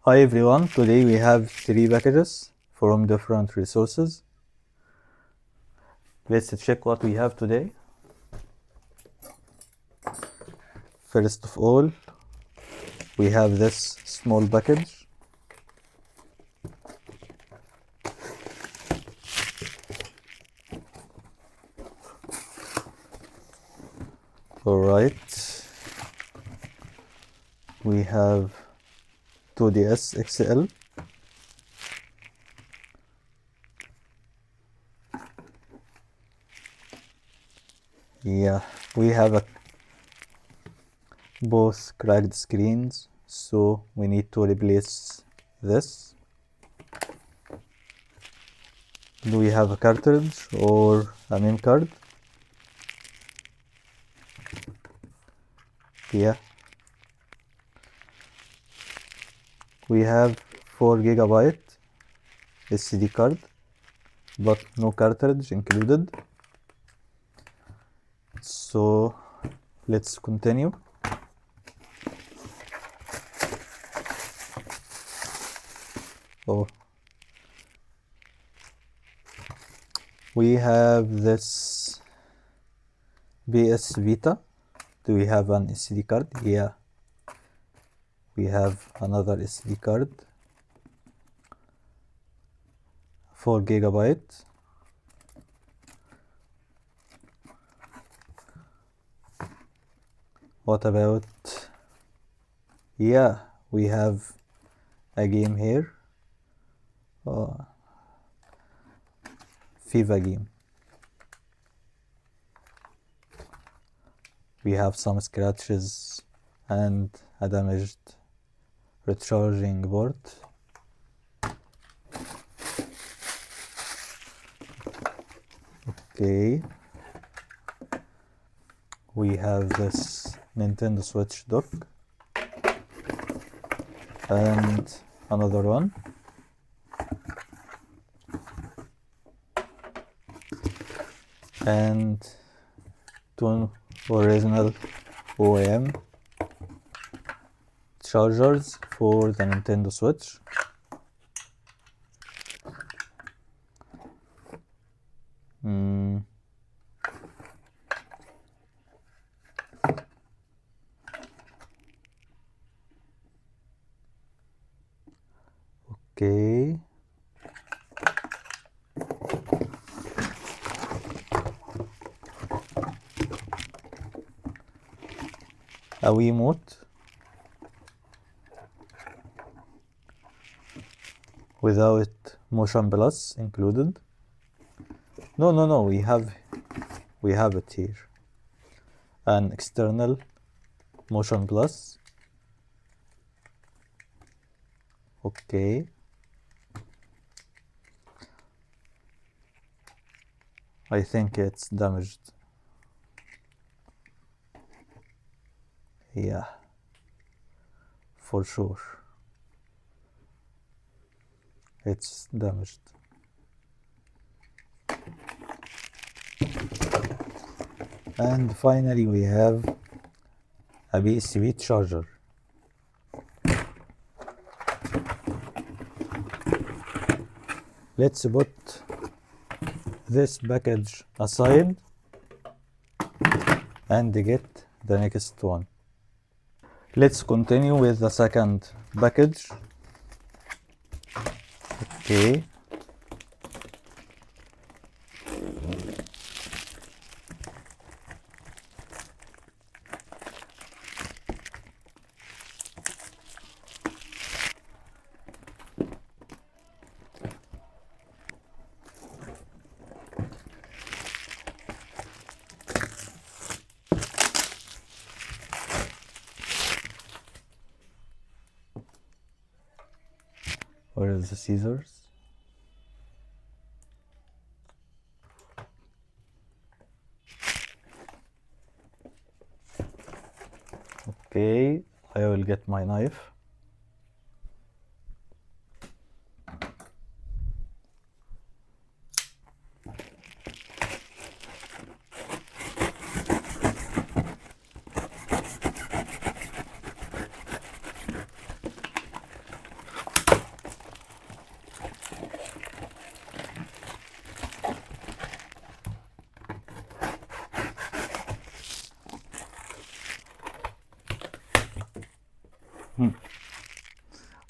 Hi everyone, today we have 3 packages from different resources. Let's check what we have today. First of all, we have this small package. Alright, we have 2DS XL. Yeah, we have both cracked screens, so we need to replace this. Do we have a cartridge or a MIM card? Yeah. We have 4 GB SD card, but no cartridge included. So let's continue. Oh, we have this Psvita. Do we have an SD card? Yeah, we have another SD card, 4 GB. What about, yeah, we have a game here, FIFA game. We have some scratches and a damaged recharging board. Okay, we have this Nintendo Switch dock and another one. And 2 original OEM chargers for the Nintendo Switch. Okay. A Wiimote without motion plus included. No, we have it here. An external motion plus. Okay. I think it's damaged. Yeah, for sure. It's damaged. And finally we have a PSP charger. Let's put this package aside and get the next one. Let's continue with the second package. Okay. Where are the scissors? Okay, I will get my knife.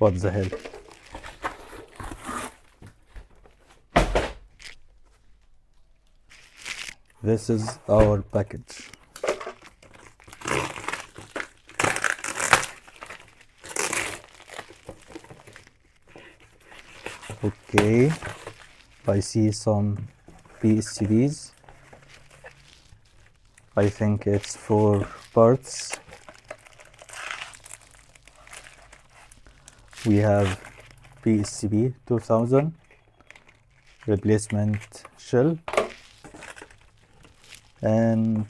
What the hell? This is our package. Okay, I see some PSPs. I think it's for parts. We have PSP 2000 replacement shell and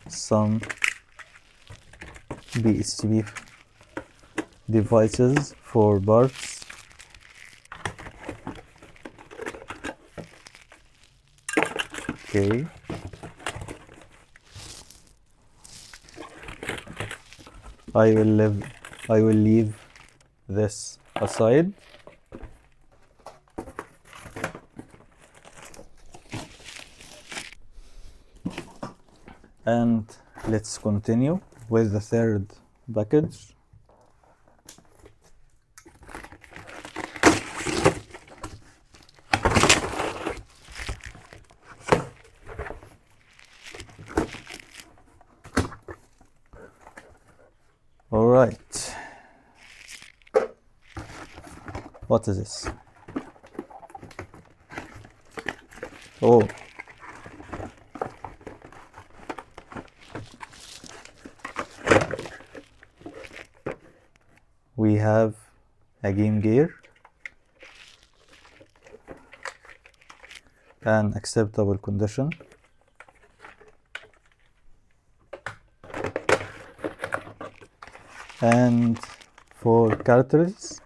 some PSP devices for parts. Okay. I will leave this aside. And let's continue with the third package. All right. What is this? Oh. We have a Game Gear, an acceptable condition, and 4 cartridges.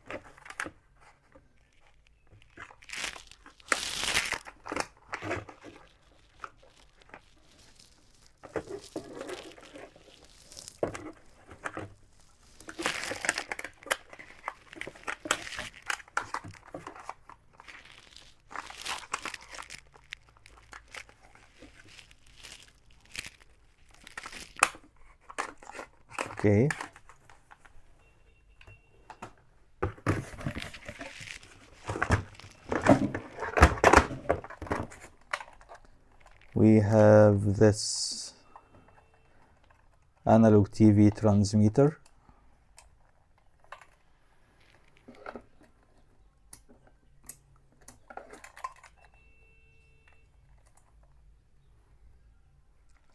Okay. We have this analog TV transmitter.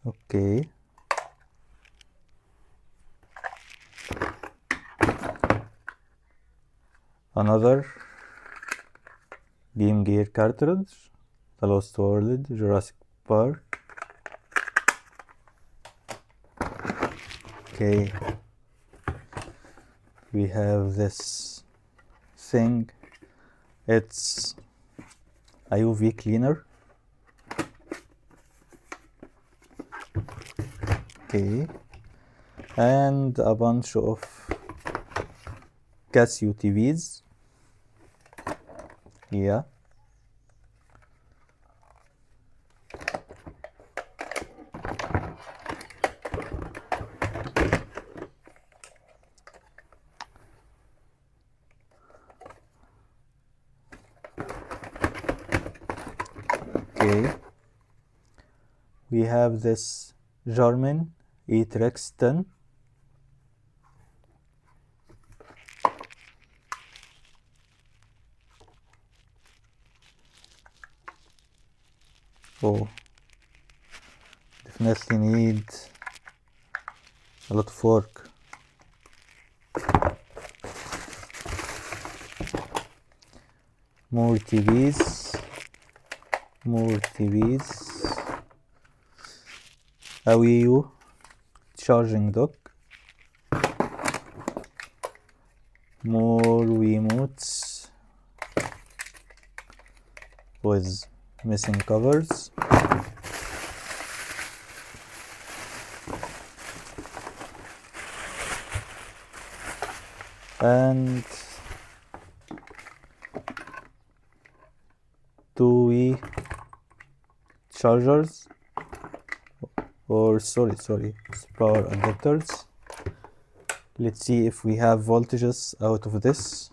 Okay. Another Game Gear cartridge, The Lost World, Jurassic Park. Okay. We have this thing. It's a UV cleaner. Okay. And a bunch of Casio TVs. Yeah. Okay. We have this German E-Trex 10. Oh, definitely need a lot of work. More TVs, a Wii U charging dock, more Wiimotes with missing covers, and 2 Wii chargers, or sorry, power adapters, Let's see if we have voltages out of this.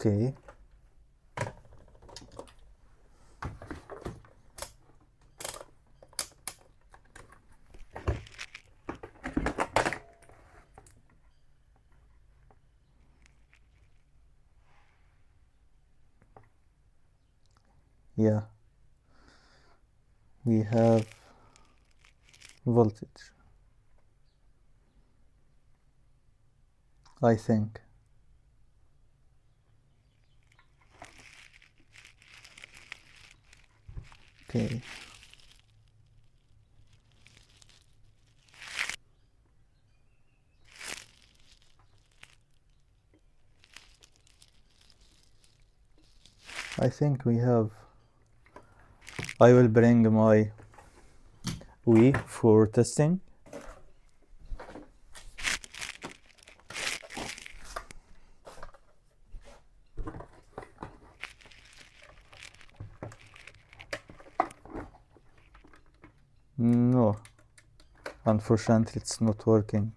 Okay. Yeah, we have voltage, I think. Okay. I think we have. I will bring my Wii for testing. No, unfortunately it's not working.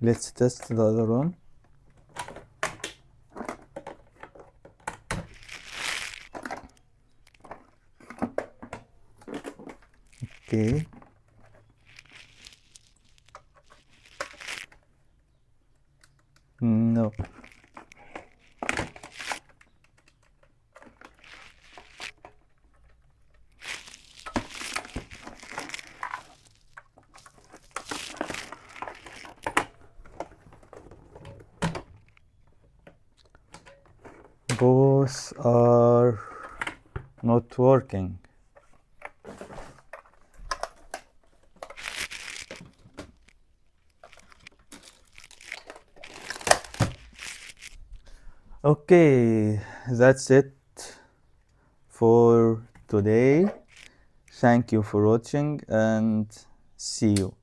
Let's test the other one. Okay. No. Both are not working. Okay, that's it for today. Thank you for watching and see you.